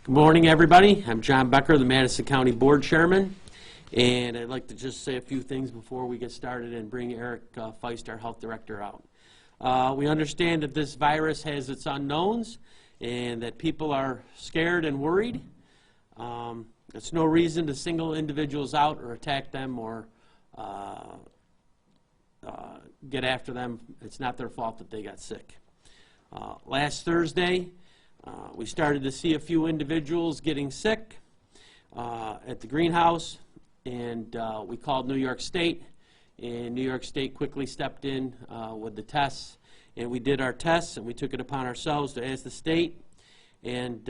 Good morning, everybody. I'm John Becker, the Madison County Board Chairman, and I'd like to just say a few things before we get started and bring Eric Feist, our Health Director, out. We understand that this virus has its unknowns and that people are scared and worried. It's no reason to single individuals out or attack them or get after them. It's not their fault that they got sick. Last Thursday, we started to see a few individuals getting sick at the greenhouse, and we called New York State, and New York State quickly stepped in with the tests, and we did our tests, and we took it upon ourselves to ask the state, and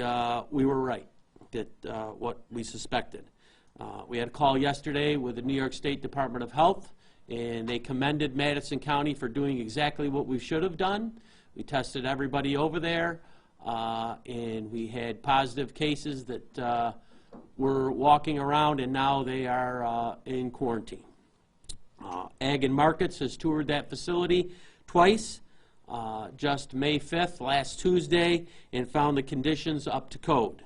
we were right that what we suspected. We had a call yesterday with the New York State Department of Health, and they commended Madison County for doing exactly what we should have done. We tested everybody over there. And we had positive cases that were walking around, and now they are in quarantine. Ag and Markets has toured that facility twice, just May 5th, last Tuesday, and found the conditions up to code.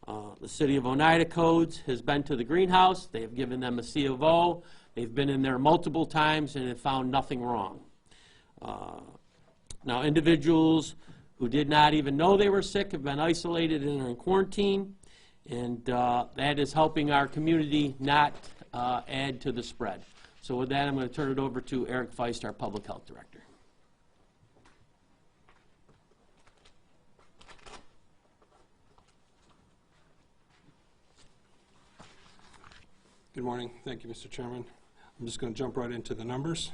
The City of Oneida Codes has been to the greenhouse. They have given them a C of O. They've been in there multiple times and have found nothing wrong. Now, individuals who did not even know they were sick have been isolated and are in quarantine, and that is helping our community not add to the spread. So with that, I'm going to turn it over to Eric Feist, our Public Health Director. Good morning. Thank you, Mr. Chairman. I'm just going to jump right into the numbers.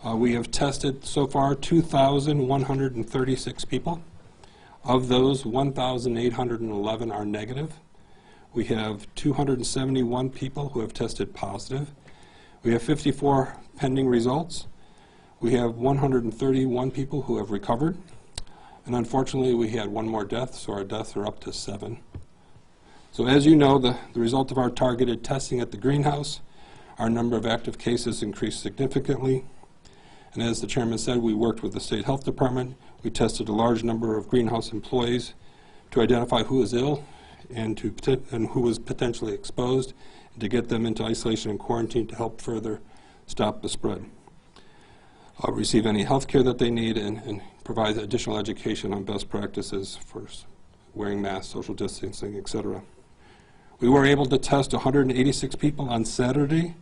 We have tested so far 2,136 people. Of those, 1,811 are negative. We have 271 people who have tested positive. We have 54 pending results. We have 131 people who have recovered. And unfortunately, we had one more death, so our deaths are up to 7. So as you know, the result of our targeted testing at the greenhouse, our number of active cases increased significantly. And as the chairman said, we worked with the state health department. We tested a large number of greenhouse employees to identify who is ill and who was potentially exposed, and to get them into isolation and quarantine to help further stop the spread. Receive any health care that they need, and provide additional education on best practices for wearing masks, social distancing, etc. We were able to test 186 people on Saturday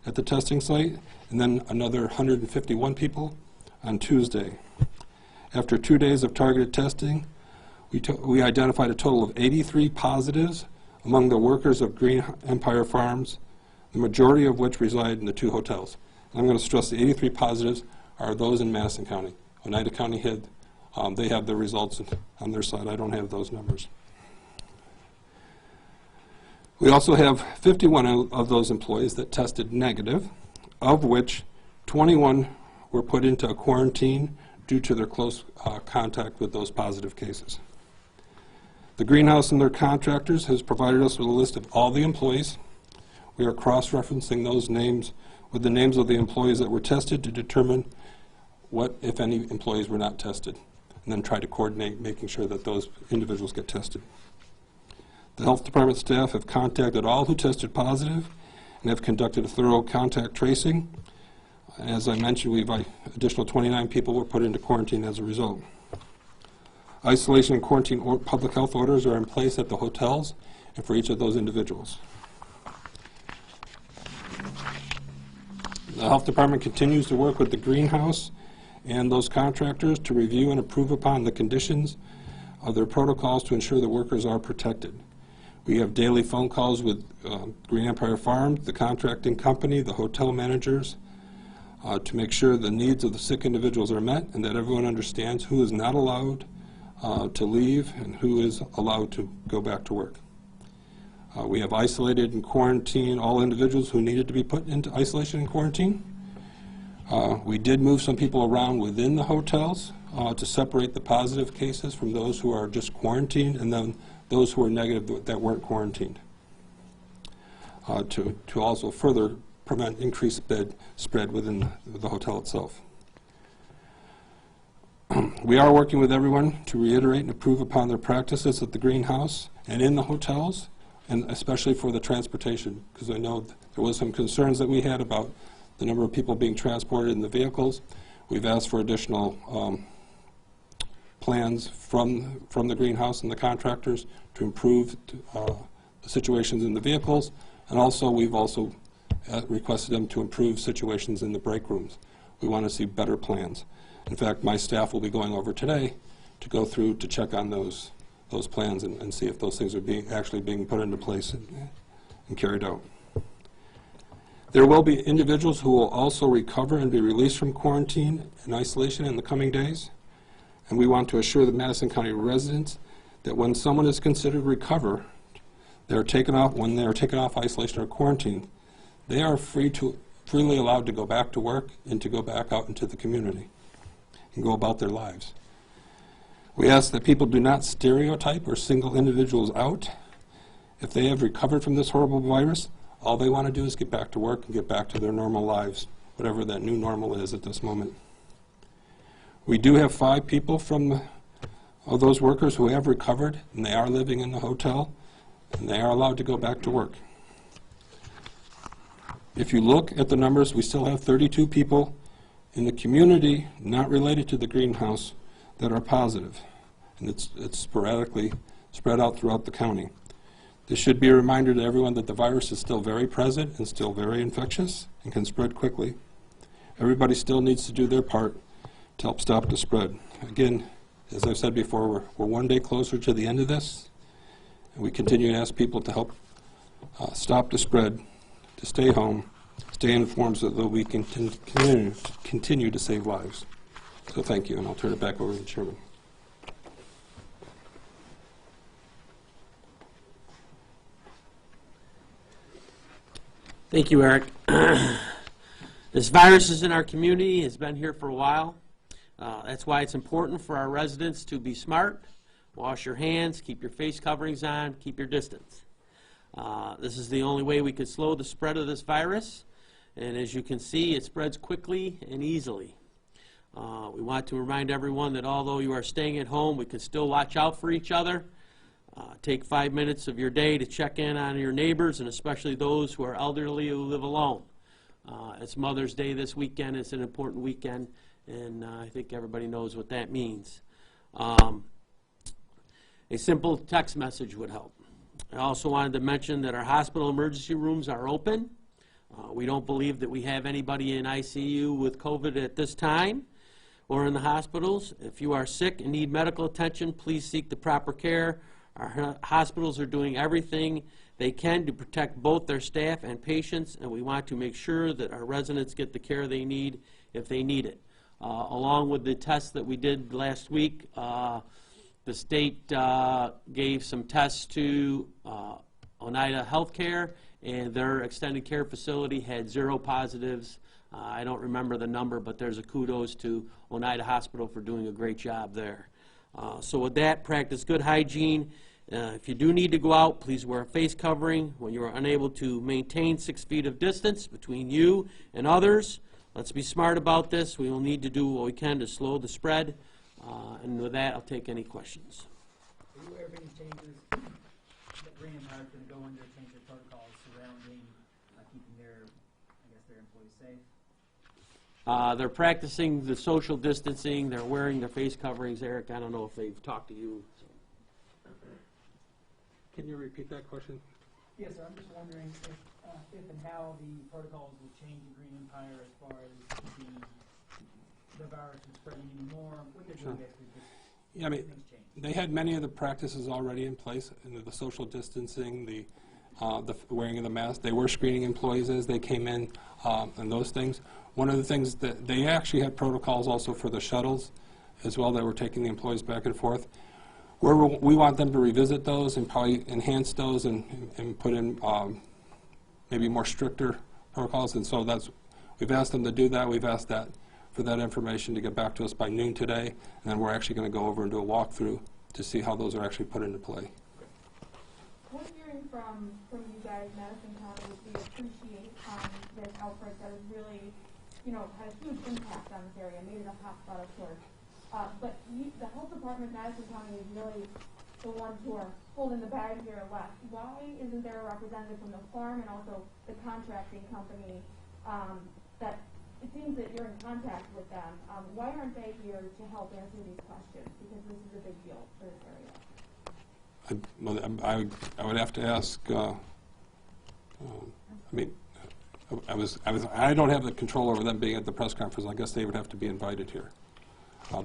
at the testing site, and then another 151 people on Tuesday. After 2 days of targeted testing, we identified a total of 83 positives among the workers of Green Empire Farms, the majority of which reside in the 2 hotels. And I'm going to stress the 83 positives are those in Madison County. Oneida County they have the results on their side. I don't have those numbers. We also have 51 of those employees that tested negative, of which 21 were put into a quarantine due to their close contact with those positive cases. The greenhouse and their contractors has provided us with a list of all the employees. We are cross-referencing those names with the names of the employees that were tested to determine what, if any, employees were not tested, and then try to coordinate making sure that those individuals get tested. The health department staff have contacted all who tested positive and have conducted a thorough contact tracing. As I mentioned, additional 29 people were put into quarantine as a result. Isolation and quarantine public health orders are in place at the hotels and for each of those individuals. The health department continues to work with the greenhouse and those contractors to review and approve upon the conditions of their protocols to ensure the workers are protected. We have daily phone calls with Green Empire Farms, the contracting company, the hotel managers, to make sure the needs of the sick individuals are met and that everyone understands who is not allowed to leave and who is allowed to go back to work. We have isolated and quarantined all individuals who needed to be put into isolation and quarantine. We did move some people around within the hotels to separate the positive cases from those who are just quarantined, and then those who are negative that weren't quarantined, to also further prevent increased spread within the hotel itself. We are working with everyone to reiterate and improve upon their practices at the greenhouse and in the hotels, and especially for the transportation, because I know there was some concerns that we had about the number of people being transported in the vehicles. We've asked for additional plans from the greenhouse and the contractors to improve the situations in the vehicles, and also we've also requested them to improve situations in the break rooms. We want to see better plans. In fact, my staff will be going over today to go through to check on those plans and see if those things are actually being put into place and carried out. There will be individuals who will also recover and be released from quarantine and isolation in the coming days. And we want to assure the Madison County residents that when someone is considered recovered, when they are taken off isolation or quarantine, they are freely allowed to go back to work and to go back out into the community and go about their lives. We ask that people do not stereotype or single individuals out. If they have recovered from this horrible virus, all they want to do is get back to work and get back to their normal lives, whatever that new normal is at this moment. We do have 5 people of those workers who have recovered, and they are living in the hotel, and they are allowed to go back to work. If you look at the numbers, we still have 32 people in the community not related to the greenhouse that are positive, and it's sporadically spread out throughout the county. This should be a reminder to everyone that the virus is still very present and still very infectious and can spread quickly. Everybody still needs to do their part to help stop the spread. Again, as I've said before, we're one day closer to the end of this, and we continue to ask people to help stop the spread, to stay home, stay informed so that we can continue to save lives. So thank you, and I'll turn it back over to the chairman. Thank you, Eric. This virus is in our community, has been here for a while. That's why it's important for our residents to be smart, wash your hands, keep your face coverings on, keep your distance. This is the only way we can slow the spread of this virus, and as you can see, it spreads quickly and easily. We want to remind everyone that although you are staying at home, we can still watch out for each other. Take 5 minutes of your day to check in on your neighbors, and especially those who are elderly who live alone. It's Mother's Day this weekend. It's an important weekend, and I think everybody knows what that means. A simple text message would help. I also wanted to mention that our hospital emergency rooms are open. We don't believe that we have anybody in ICU with COVID at this time or in the hospitals. If you are sick and need medical attention, please seek the proper care. Our hospitals are doing everything they can to protect both their staff and patients, and we want to make sure that our residents get the care they need if they need it. Along with the tests that we did last week, the state gave some tests to Oneida Healthcare, and their extended care facility had 0 positives. I don't remember the number, but there's a kudos to Oneida Hospital for doing a great job there. So with that, practice good hygiene. If you do need to go out, please wear a face covering. When you are unable to maintain 6 feet of distance between you and others, let's be smart about this. We will need to do what we can to slow the spread. And with that, I'll take any questions. Are you aware of any changes that Green Empire is going to go in there, change their protocols surrounding keeping their employees safe? They're practicing the social distancing. They're wearing their face coverings. Eric, I don't know if they've talked to you. Can you repeat that question? Yes, sir. I'm just wondering if and how the protocols will change in Green Empire as far as the virus is spreading anymore. What they're doing basically just Yeah, I mean, they had many of the practices already in place, the social distancing, the wearing of the mask. They were screening employees as they came in, and those things. One of the things that they actually had protocols also for the shuttles as well that were taking the employees back and forth. We want them to revisit those and probably enhance those and put in maybe more stricter protocols. And so we've asked them to do that. We've asked for that information to get back to us by noon today, and then we're actually going to go over and do a walkthrough to see how those are actually put into play. We're hearing from you guys, Madison County, we appreciate this outbreak that has really, had a huge impact on this area, made it a hotspot, of course. But the health department, Madison County, is really the ones who are holding the bag here left. Why isn't there a representative from the farm and also the contracting company that it seems that you're in contact with them? Why aren't they here to help answer these questions? Because this is a big deal for this area. I would have to ask. I don't have the control over them being at the press conference. I guess they would have to be invited here.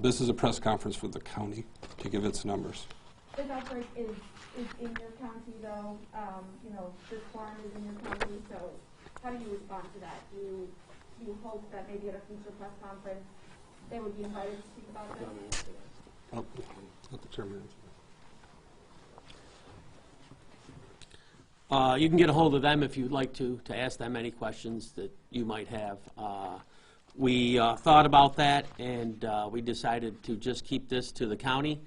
This is a press conference for the county to give its numbers. This outbreak is in your county, though. This farm is in your county. So, how do you respond to that? Do you hope that maybe at a future press conference they would be invited to speak about this? Let the chairman You can get a hold of them if you'd like to ask them any questions that you might have. We thought about that, and we decided to just keep this to the county,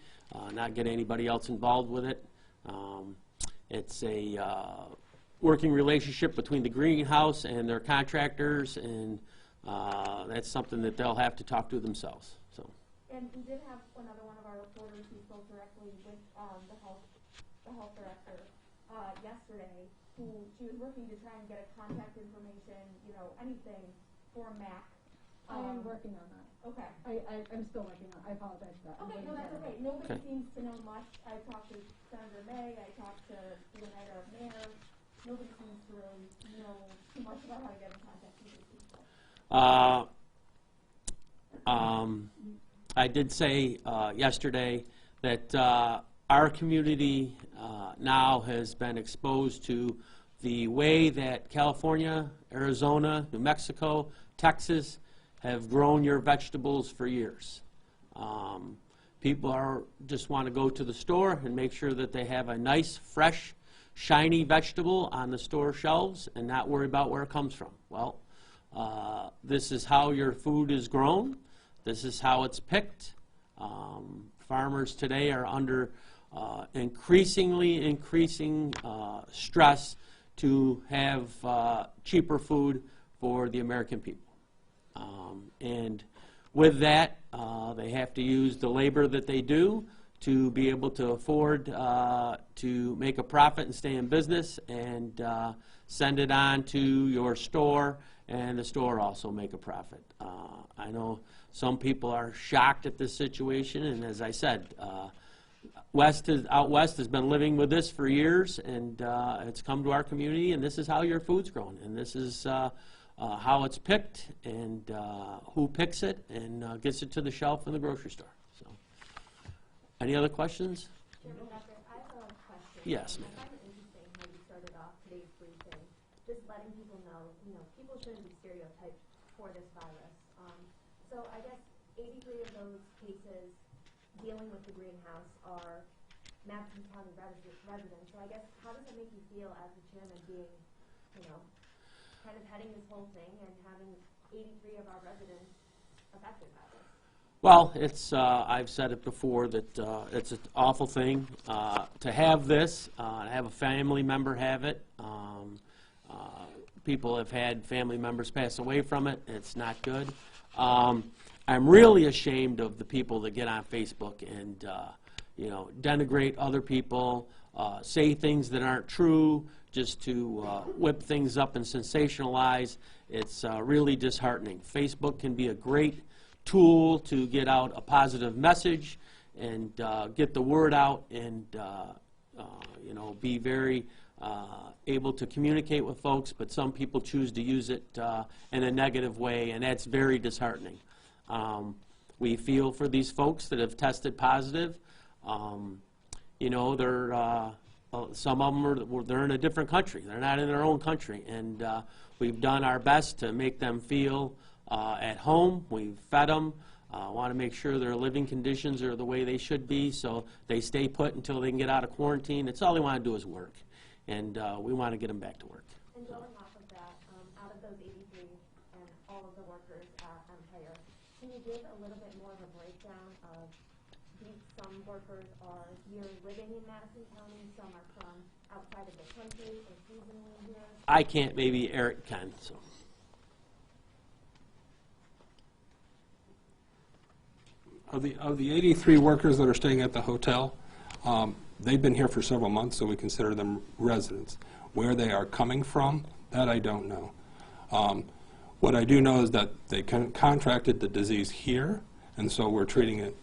not get anybody else involved with it. It's a working relationship between the greenhouse and their contractors, and that's something that they'll have to talk to themselves. So. And we did have another one of our reporters who spoke directly with the health director yesterday, who she was working to try and get a contact information, anything for Mac. I am working on that. Okay. I'm still working on it. I apologize for that. Okay, no, that's okay. Nobody seems to know much. I talked to Senator May. I talked to the mayor. Nobody seems to really know too much about how to get in contact with these people. I did say yesterday that our community now has been exposed to the way that California, Arizona, New Mexico, Texas have grown your vegetables for years. People just want to go to the store and make sure that they have a nice, fresh, shiny vegetable on the store shelves and not worry about where it comes from. Well, this is how your food is grown. This is how it's picked. Farmers today are under increasing stress to have cheaper food for the American people. And with that, they have to use the labor that they do to be able to afford to make a profit and stay in business and send it on to your store, and the store also make a profit. I know some people are shocked at this situation, and as I said, out west has been living with this for years, and it's come to our community, and this is how your food's grown, and this is how it's picked, and who picks it, and gets it to the shelf in the grocery store. So, any other questions? Chairman Becker, I have a question. Yes, ma'am. I find it interesting how you started off today's briefing, just letting people know, people shouldn't be stereotyped for this virus. So I guess 83 of those cases dealing with the greenhouse are Madison County residents. So I guess, how does it make you feel as the chairman being, kind of heading this whole thing and having 83 of our residents affected by this? Well, it's I've said it before that it's an awful thing to have this, have a family member have it. People have had family members pass away from it. It's not good. I'm really ashamed of the people that get on Facebook and denigrate other people, say things that aren't true, just to whip things up and sensationalize. It's really disheartening. Facebook can be a great tool to get out a positive message and get the word out and be very able to communicate with folks, but some people choose to use it in a negative way, and that's very disheartening. We feel for these folks that have tested positive. They're some of them they're in a different country. They're not in their own country, and we've done our best to make them feel at home. We've fed them. Want to make sure their living conditions are the way they should be, so they stay put until they can get out of quarantine. It's all they want to do is work, and we want to get them back to work. And going off of that, out of those 83 and all of the workers at Empire, can you give a little bit more of a breakdown of some workers are here living in Madison County, some are from outside of the country or seasonally here? I can't, maybe Eric can. So. Of the 83 workers that are staying at the hotel, they've been here for several months, so we consider them residents. Where they are coming from, that I don't know. What I do know is that they contracted the disease here, and so we're treating it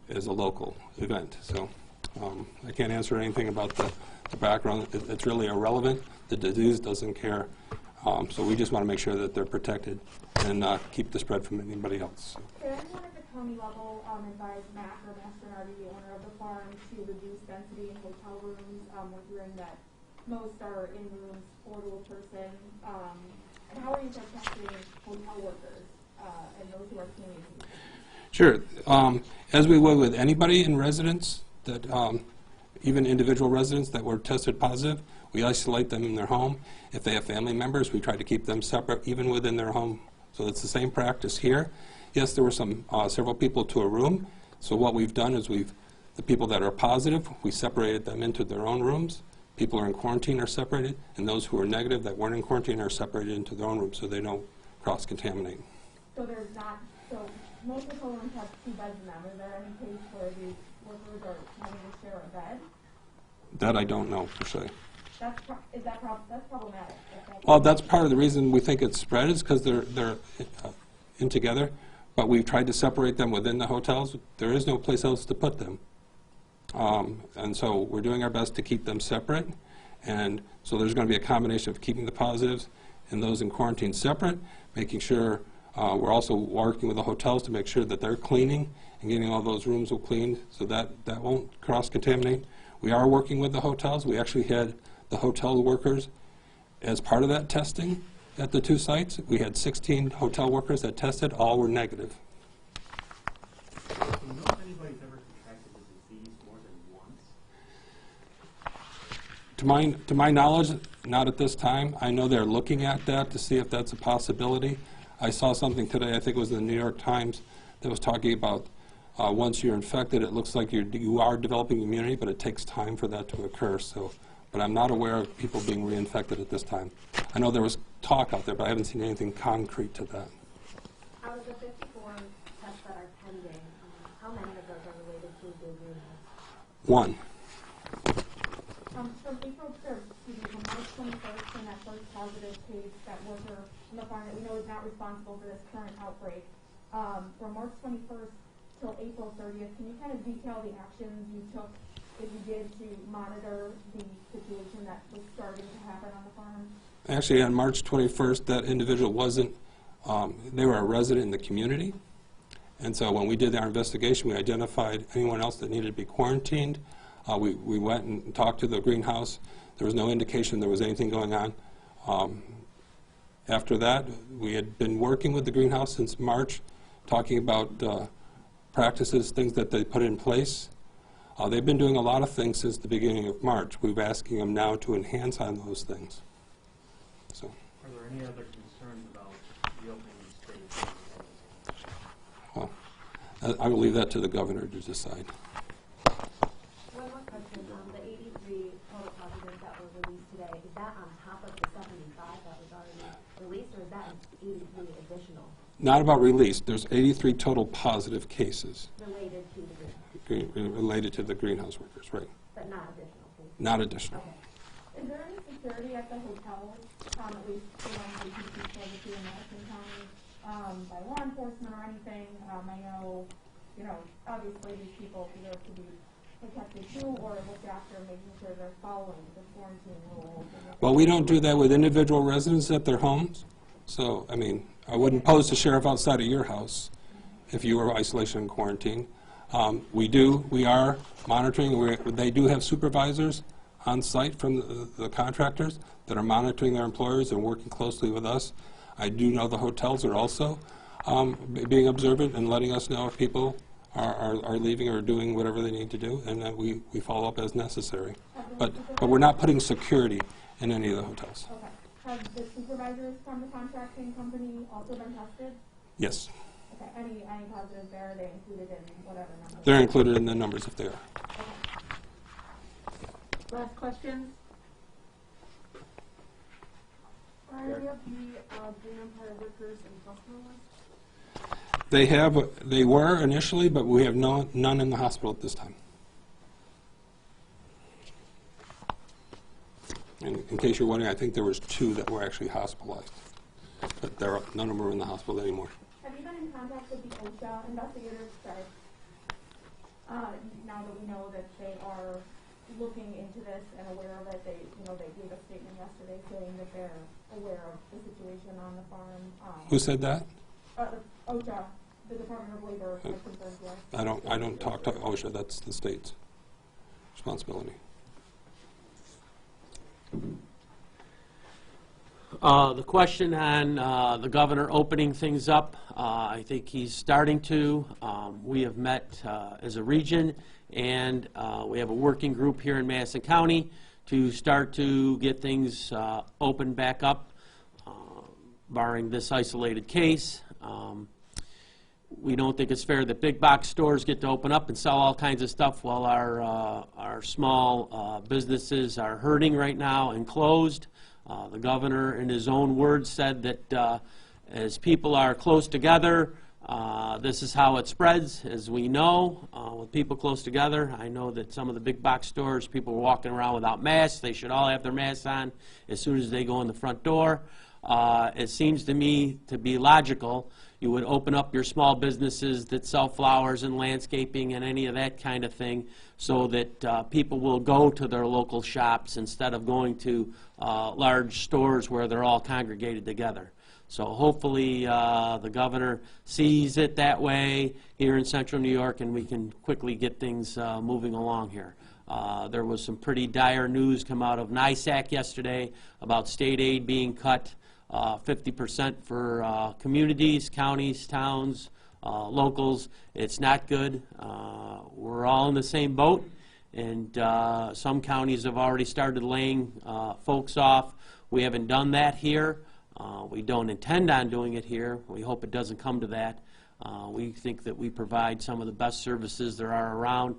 as a local event. So I can't answer anything about the background. It's really irrelevant. The disease doesn't care. So we just want to make sure that they're protected and keep the spread from anybody else. Did anyone at the county level advise Mac or Masternardi, the owner of the farm, to reduce density in hotel rooms? We're hearing that most are in rooms 4 to a person. And how are you protecting hotel workers and those who are cleaning? Sure. As we would with anybody in residence, that even individual residents that were tested positive, we isolate them in their home. If they have family members, we try to keep them separate, even within their home. So it's the same practice here. Yes, there were several people to a room. So what we've done is the people that are positive, we separated them into their own rooms. People who are in quarantine are separated, and those who are negative that weren't in quarantine are separated into their own rooms so they don't cross-contaminate. So there's not, so most hotel rooms have 2 beds in them. Is there any case where these workers are having to share a bed? That I don't know, per se. That's problematic. Well, that's part of the reason we think it's spread is because they're in together, but we've tried to separate them within the hotels. There is no place else to put them. And so we're doing our best to keep them separate. And so there's going to be a combination of keeping the positives and those in quarantine separate, making sure we're also working with the hotels to make sure that they're cleaning and getting all those rooms cleaned so that won't cross-contaminate. We are working with the hotels. We actually had the hotel workers as part of that testing at the 2 sites. We had 16 hotel workers that tested. All were negative. Do you know if anybody's ever contracted the disease more than once? To my knowledge, not at this time. I know they're looking at that to see if that's a possibility. I saw something today, I think it was in the New York Times, that was talking about once you're infected, it looks like you are developing immunity, but it takes time for that to occur. So, but I'm not aware of people being reinfected at this time. I know there was talk out there, but I haven't seen anything concrete to that. Out of the 54 tests that are pending, how many of those are related to the greenhouse? 1. From April 3rd, from March 21st, when that first positive case, that worker on the farm that we know is not responsible for this current outbreak, from March 21st till April 30th, can you kind of detail the actions you took, if you did, to monitor the situation that was starting to happen on the farm? Actually, on March 21st, that individual wasn't, they were a resident in the community. And so when we did our investigation, we identified anyone else that needed to be quarantined. We went and talked to the greenhouse. There was no indication there was anything going on. After that, we had been working with the greenhouse since March, talking about practices, things that they put in place. They've been doing a lot of things since the beginning of March. We're asking them now to enhance on those things. So. Are there any other concerns about reopening the state? Well, I will leave that to the governor to decide. One more question. The 83 total positives that were released today, is that on top of the 75 that was already released, or is that 83 additional? Not about release. There's 83 total positive cases Related to the greenhouse? related to the greenhouse workers, right? But not additional cases? Not additional. Okay. Is there any security at the hotel, at least the facility in Madison County, by law enforcement or anything? I know, obviously these people deserve to be protected too, or looked after, making sure they're following the quarantine rules. Well, we don't do that with individual residents at their homes. So, I mean, I wouldn't post a sheriff outside of your house if you were isolation and quarantine. We are monitoring. They do have supervisors on site from the contractors that are monitoring their employers and working closely with us. I do know the hotels are also being observant and letting us know if people are leaving or doing whatever they need to do, and that we follow up as necessary. But we're not putting security in any of the hotels. Okay. Have the supervisors from the contracting company also been tested? Yes. Okay. Any positives there? Are they included in whatever number? They're included in the numbers if they are. Okay. Last question? Are any of the Green Empire workers in customer list? They were initially, but we have none in the hospital at this time. And in case you're wondering, I think there was 2 that were actually hospitalized, but none of them are in the hospital anymore. Have you been in contact with the OSHA investigators that, now that we know that they are looking into this and aware of it, they gave a statement yesterday saying that they're aware of the situation on the farm. Who said that? OSHA, the Department of Labor, has confirmed to us. I don't talk to OSHA. That's the state's responsibility. The question on the governor opening things up, I think he's starting to. We have met as a region, and we have a working group here in Madison County to start to get things opened back up, barring this isolated case. We don't think it's fair that big box stores get to open up and sell all kinds of stuff while our small businesses are hurting right now and closed. The governor, in his own words, said that as people are close together, this is how it spreads, as we know, with people close together. I know that some of the big box stores, people are walking around without masks. They should all have their masks on as soon as they go in the front door. It seems to me to be logical. You would open up your small businesses that sell flowers and landscaping and any of that kind of thing so that people will go to their local shops instead of going to large stores where they're all congregated together. So hopefully the governor sees it that way here in central New York, and we can quickly get things moving along here. There was some pretty dire news come out of NISAC yesterday about state aid being cut 50% for communities, counties, towns, locals. It's not good. We're all in the same boat, and some counties have already started laying folks off. We haven't done that here. We don't intend on doing it here. We hope it doesn't come to that. We think that we provide some of the best services there are around.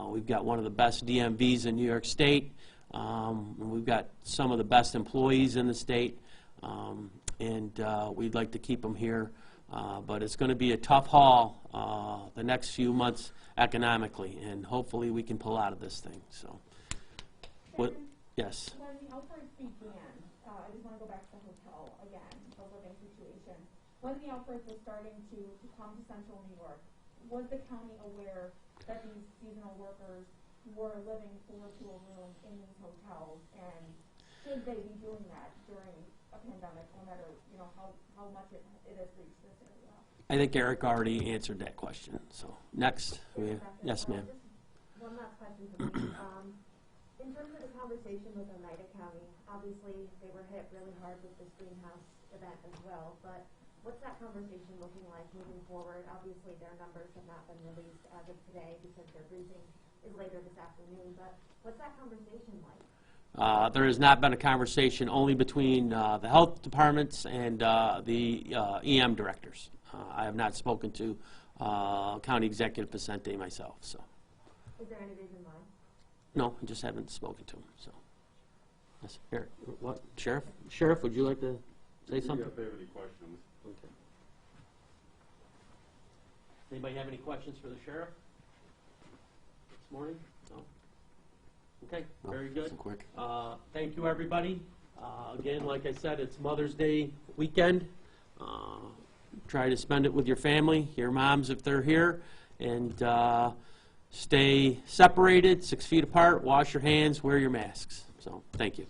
We've got one of the best DMVs in New York State. And we've got some of the best employees in the state. And we'd like to keep them here. But it's going to be a tough haul the next few months economically, and hopefully we can pull out of this thing. So, yes. When the outbreak began, I just want to go back to the hotel again, the living situation. When the outbreak was starting to come to central New York, was the county aware that these seasonal workers were living 4 to a room in these hotels, and should they be doing that during a pandemic, no matter how much it has reached this area? I think Eric already answered that question. So next, yes, ma'am. Just one last question for me. In terms of the conversation with Oneida County, obviously they were hit really hard with this greenhouse event as well, but what's that conversation looking like moving forward? Obviously their numbers have not been released as of today because their briefing is later this afternoon, but what's that conversation like? There has not been a conversation, only between the health departments and the EM directors. I have not spoken to County Executive Vicente myself. So. Is there any reason why? No, I just haven't spoken to him. So, yes, Eric, what, Sheriff? Sheriff, would you like to say something? If they have any questions. Okay. Anybody have any questions for the sheriff this morning? No. Okay, very good. Quick. Thank you, everybody. Again, like I said, it's Mother's Day weekend. Try to spend it with your family, your moms if they're here, and stay separated, 6 feet apart, wash your hands, wear your masks. So, thank you.